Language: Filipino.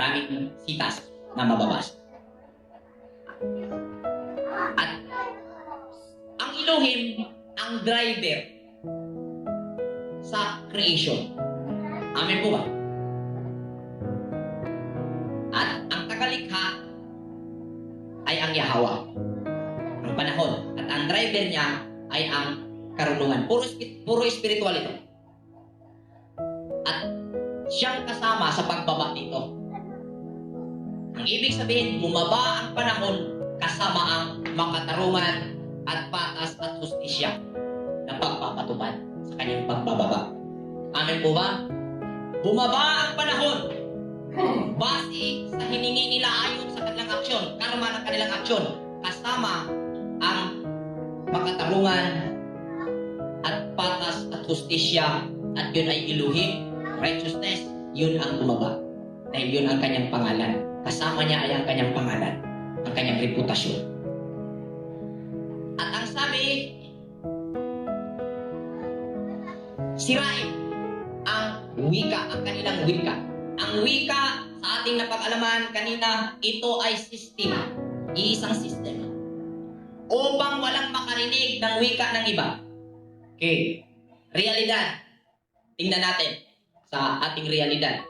maraming sitas na mababasa. At ang Elohim, ang driver sa creation. Amen po ba? At ang tagalikha ay ang Yahweh, ang panahon. At ang driver niya ay ang karunungan. Puro spiritual ito. At siyang kasama sa pagbaba dito. Ang ibig sabihin, bumaba ang panahon kasama ang makatarungan at patas at hustisya na pagpapatupad sa kanyang pagbababa. Amen po ba? Bumaba ang panahon base sa hiningi nila ayon sa kanilang aksyon, karma ng kanilang aksyon, kasama ang makatarungan at patas at hustisya, at yun ay Elohim, righteousness, yun ang bumaba. Dahil yun ang kanyang pangalan. Kasama niya ay ang kanyang pangalan, ang kanyang reputasyon. At ang sabi, sirain ang wika, ang kanilang wika. Ang wika, sa ating napag-alaman kanina, ito ay sistema. Iisang sistema. Upang walang makarinig ng wika ng iba. Okay. Realidad. Tingnan natin sa ating realidad.